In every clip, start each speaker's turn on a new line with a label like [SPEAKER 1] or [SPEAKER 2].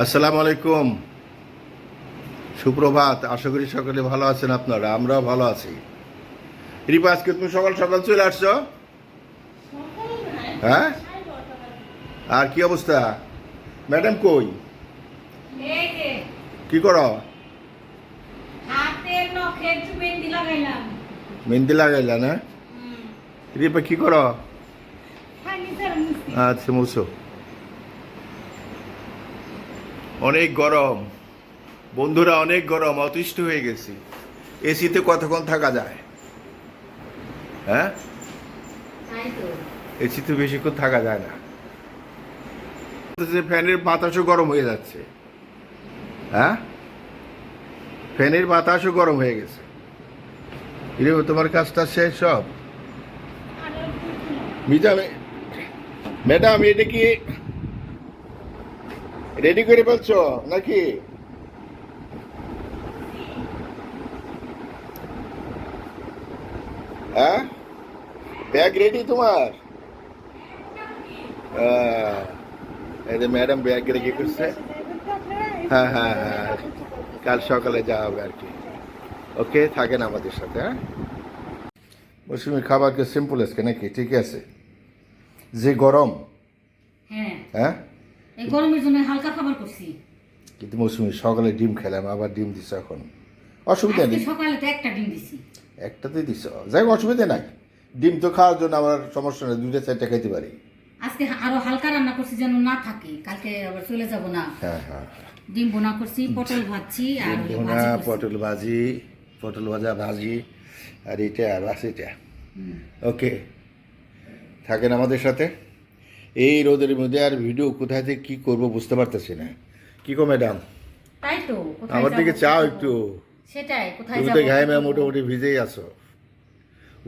[SPEAKER 1] আসসালামু আলাইকুম, সুপ্রভাত। আশা করি সকলে ভালো আছেন আপনারা, আমরাও ভালো আছি। রিপা, আজকে তুমি সকাল সকাল চলে আসছো? হ্যাঁ, আর কি অবস্থা? ম্যাডাম কই? কি করো? মেহেন্দি লাগাইলা না? রিপা কি করো? আচ্ছা, মুছো। অনেক গরম বন্ধুরা, অনেক গরম, অতিষ্ঠ হয়ে গেছি। এসিতে কতক্ষণ থাকা যায়? হ্যাঁ, এসিতে বেশিক্ষণ থাকা যায় না। ফ্যানের বাতাসও গরম হয়ে যাচ্ছে। হ্যাঁ, ফ্যানের বাতাসও গরম হয়ে গেছে। তোমার কাজটা শেষ সব? ম্যাডাম, এটা কি রেডি করে বলছো নাকি? হ্যাঁ, ব্যাগ রেডি তোমার? এই যে ম্যাডাম ব্যাগ রেডি করছে। হ্যাঁ হ্যাঁ হ্যাঁ, কাল সকালে যাওয়া হবে আর কি। ওকে, থাকেন আমাদের সাথে। হ্যাঁ, মৌসুমি খাবারকে সিম্পল আজকে নাকি? ঠিক আছে। যে গরম, হ্যাঁ,
[SPEAKER 2] এই গরমের জন্য হালকা খাবার করছি।
[SPEAKER 1] কিন্তু মৌসুমি সকালে ডিম খেলাম, আবার ডিম দিছ এখন, অসুবিধা নেই।
[SPEAKER 2] সকালে তো একটা ডিম দিছি।
[SPEAKER 1] একটাতেই দিছ, যাই অসুবিধা নাই। ডিম তো খাওয়ার জন্য আমার সমস্যা নেই, 2-4টা খাইতে পারি।
[SPEAKER 2] আজকে আরো হালকা রান্না করছি যেন না থাকে, কালকে আবার চলে যাব না।
[SPEAKER 1] হ্যাঁ হ্যাঁ,
[SPEAKER 2] ডিম বোনা করছি, পটল ভাজছি আর
[SPEAKER 1] পটল ভাজি, পটল ভাজা ভাজি, আর এটা আর আছে এটা। ওকে, থাকেন আমাদের সাথে। এই রোদের মধ্যে আর ভিডিও কোথায় থেকে কি করব বুঝতে পারতেছি না। কি গো ম্যাডাম?
[SPEAKER 2] তাই তো,
[SPEAKER 1] আমার দিকে চাও একটু।
[SPEAKER 2] সেটাই, কোথায়
[SPEAKER 1] তুমি
[SPEAKER 2] যাব?
[SPEAKER 1] তো ঘামে মোটামুটি ভিজেই আছো।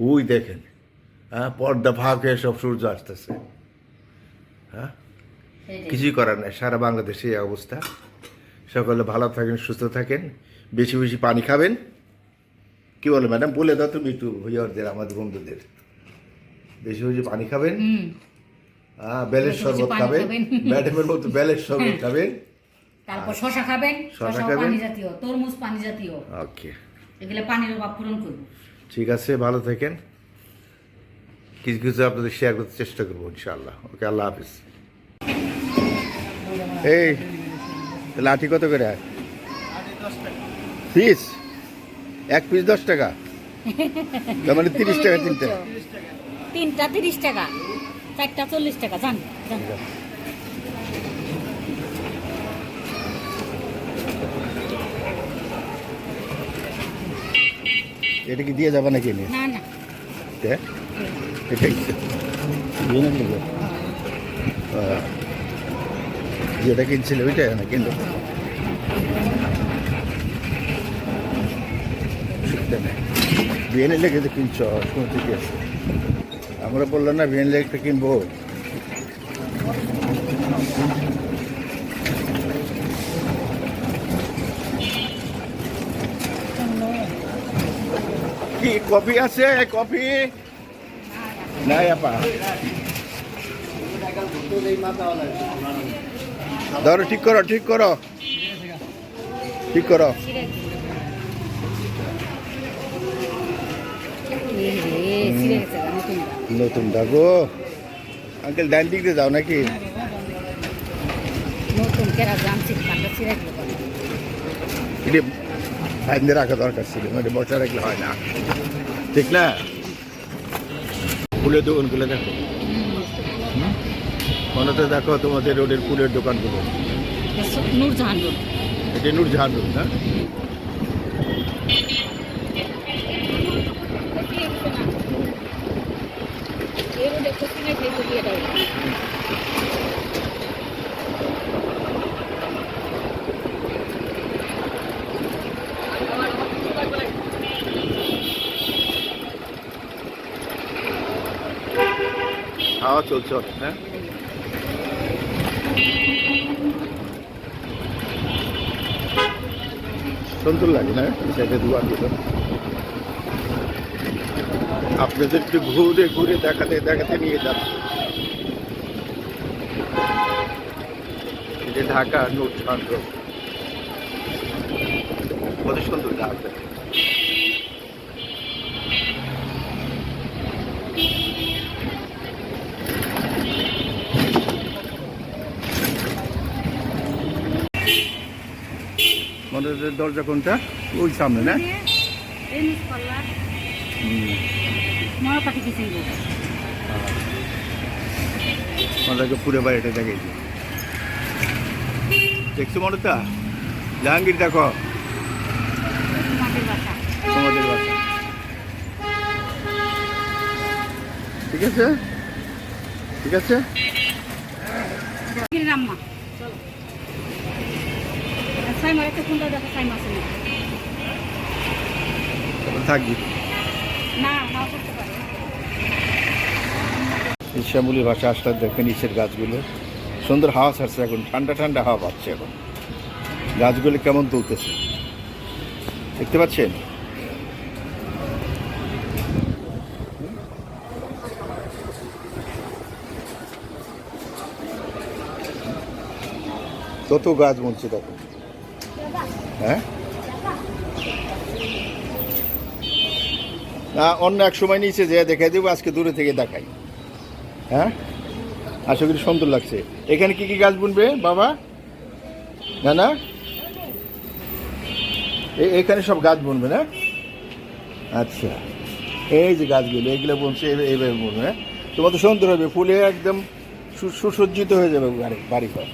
[SPEAKER 1] ওই দেখেন, হ্যাঁ, পর্দা ফাঁক হয়ে সব সূর্য আসতেছে। হ্যাঁ, কিছুই করার নাই, সারা বাংলাদেশে এই অবস্থা। সকলে ভালো থাকেন, সুস্থ থাকেন, বেশি বেশি পানি খাবেন। কি বলো ম্যাডাম, বলে দাও তুমি একটু ভুইয়ারদের, আমাদের বন্ধুদের। বেশি বেশি পানি খাবেন, বেলের শরবত খাবেন, ম্যাডামের মতো বেলের শরবত খাবেন।
[SPEAKER 2] তারপর শশা খাবেন, শশা পানি জাতীয়, তরমুজ পানি জাতীয়।
[SPEAKER 1] ওকে,
[SPEAKER 2] এগুলো পানির অভাব পূরণ করব।
[SPEAKER 1] ঠিক আছে, ভালো থাকেন। কিছু কিছু আপনাদের শেয়ার করতে চেষ্টা করবো ইনশাআল্লাহ। ওকে, আল্লাহ হাফিজ। এই লাঠি কত করে? পিস? এক পিস 10 টাকা, তার মানে 30 টাকা তিনটা।
[SPEAKER 2] তিনটা 30 টাকা, চারটা 40 টাকা। জান জান,
[SPEAKER 1] এটা কি দিয়ে যাবে নাকি?
[SPEAKER 2] না না,
[SPEAKER 1] যেটা কিনছিল ওইটা না কিনলো? বিএনএ লেগে তো কিনছ, শুনতে কি আছে? আমরা বললাম না বিএনএ লেগটা কিনবো। কি কফি আছে? কফি নাই আপা? ধরো, ঠিক করো, ঠিক করো, ঠিক করো। নতুন ডাকো আঙ্কেল, ডান দিক দিয়ে যাও নাকি?
[SPEAKER 2] নতুন কেরা জানছি, কাটা ছিঁড়ে গেল।
[SPEAKER 1] এটি ফাইন রাখা দরকার ছিল, মানে বসা রাখলে হয় না, ঠিক না? ফুলের দোকানগুলো দেখো, মনে তো দেখো তোমাদের রোডের ফুলের দোকানগুলো।
[SPEAKER 2] নূরজাহান রোড,
[SPEAKER 1] এটা নূরজাহান রোড না? হাওয়া চলছে অনেক, হ্যাঁ। সুন্দর লাগে না সাইডে দোকানগুলো? আপনাদের একটু ঘুরে ঘুরে দেখাতে দেখাতে নিয়ে যাচ্ছে। এ ঢাকা নোট সংগ্রহ কত সুন্দর গাছ দেখেন। মন্দিরের দরজা কোনটা? ওই সামনে না? মন্দিরকে পুরো বাড়িটা দেখাইছি। দেখছো মনতা? জাহাঙ্গীর দেখো তোমাদের বাসা। ঠিক আছে, ঠিক আছে।
[SPEAKER 2] রাম্মা চলো সাইমার একটা কোনটা দেখো সাইমা আছে
[SPEAKER 1] থাকবি
[SPEAKER 2] না নাও করতে পারে।
[SPEAKER 1] শ্যামলি ভাষা আসলে দেখে নিচের গাছগুলো সুন্দর হাওয়া ছাড়ছে, এখন ঠান্ডা ঠান্ডা হাওয়া পাচ্ছে। এখন গাছগুলো কেমন তুলতেছে দেখতে পাচ্ছেন? কত গাছ মরছে দেখো। হ্যাঁ না, অন্য এক সময় নিচে যে দেখাই দেবো, আজকে দূরে থেকে দেখাই। হ্যাঁ আশা করি সুন্দর লাগছে। এখানে কি কি গাছ বুনবে বাবা? না না, এখানে সব গাছ বুনবে না? আচ্ছা, এই যে গাছগুলো এগুলো বুনছে, এইভাবে বুনবে। হ্যাঁ তোমার তো সুন্দর হবে, ফুলে একদম সুসজ্জিত হয়ে যাবে বাড়ি ঘর।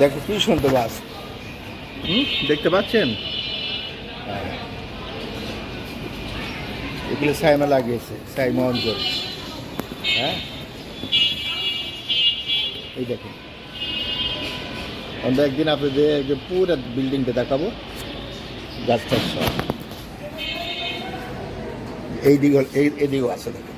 [SPEAKER 1] দেখো কি সুন্দর গাছ। দেখতে পাচ্ছেন? হ্যাঁ এগুলো সাইমা লাগিয়েছে, সাইমা অঞ্চল। হ্যাঁ এই দেখুন, আমরা একদিন আপনাদের পুরো বিল্ডিংটা দেখাবো গাছটা সব। এই দিকেও আছে দেখুন।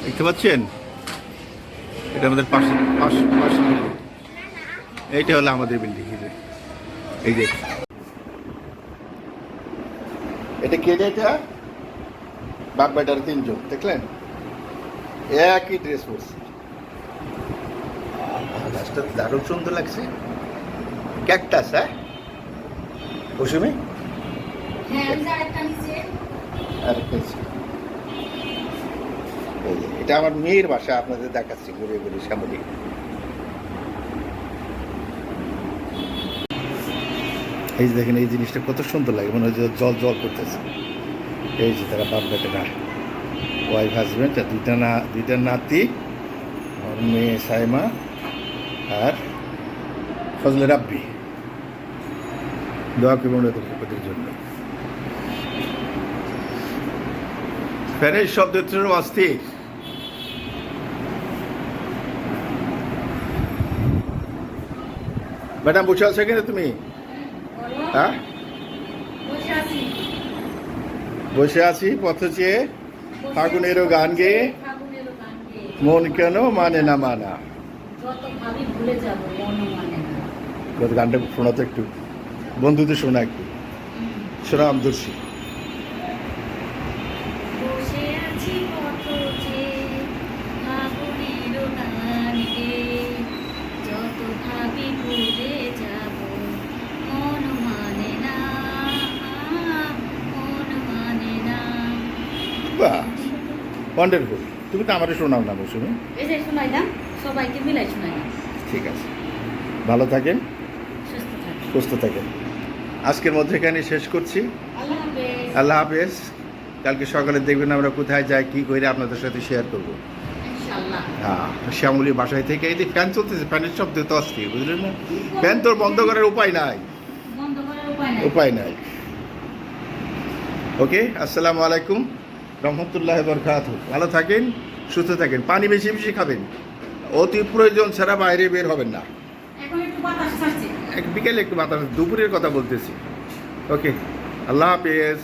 [SPEAKER 1] দেখতে পাচ্ছেন? এটা আমাদের পাশে বিল্ডিং। এইটা হলো আমাদের বিল্ডিং। এই যে এটা কে? এটা বাপ বেটার তিনজন, দেখলেন একই ড্রেস পরছে। গাছটা দারুণ সুন্দর লাগছে। ক্যাকটাস, হ্যাঁ মৌসুমি আরেকটা আছে। এটা আমার মেয়ের বাসা, আপনাদের দেখাচ্ছি ঘুরে ঘুরে শ্যামলি। এই যে দেখেন, এই জিনিসটা কত সুন্দর লাগে, মনে হয় যে জল জল করতেছে। এই যে তারা বাপ বেটারা, ওয়াইফ হাজব্যান্ড, দুইটা নাতি, আর মেয়ে সাইমা আর ফজলে রাব্বি। দোয়া করবেন ওদের জন্য। ফ্যানের শব্দ অস্থির। ম্যাডাম বসে আছো কিনা তুমি? হ্যাঁ বসে আছি পথ চেয়ে, ফাগুনেরও গান গেয়ে, মন কেন মানে না মানা। গানটা শোনা তো একটু, বন্ধুদের শোনা একটু, শোনা আমদর্শী। ওয়ান্ডারফুল। তুমি তো আমারে শোনাও না মৌসুমি?
[SPEAKER 2] এই যে শোনাই দাম, সবাইকে মিলাই শোনাই দাম।
[SPEAKER 1] ঠিক আছে, ভালো থাকেন,
[SPEAKER 2] সুস্থ থাকেন।
[SPEAKER 1] সুস্থ থাকেন। আজকের মধ্যে এখানে শেষ করছি।
[SPEAKER 2] আল্লাহ হাফেজ।
[SPEAKER 1] আল্লাহ হাফেজ। কালকে সকালে দেখবেন আমরা কোথায় যাই, কী করে আপনাদের সাথে শেয়ার করবো।
[SPEAKER 2] ইনশাআল্লাহ।
[SPEAKER 1] হ্যাঁ শ্যামলি বাসায় থেকে এই যে ফ্যান চলতেছে, ফ্যানের শব্দ তো অস্থির, বুঝলেন না? ফ্যান তোর বন্ধ করার উপায় নাই,
[SPEAKER 2] বন্ধ করার উপায় নাই।
[SPEAKER 1] উপায় নাই। ওকে, আসসালামু আলাইকুম রহমতুল্লাহ বরকাতুহু। ভালো থাকেন, সুস্থ থাকেন, পানি বেশি বেশি খাবেন, অতি প্রয়োজন ছাড়া বাইরে বের হবেন না।
[SPEAKER 2] এখন একটু বাতাস ছাড়ছে।
[SPEAKER 1] বিকেলে একটু বাতাস, দুপুরের কথা বলতেছি। ওকে, আল্লাহ হাফেজ।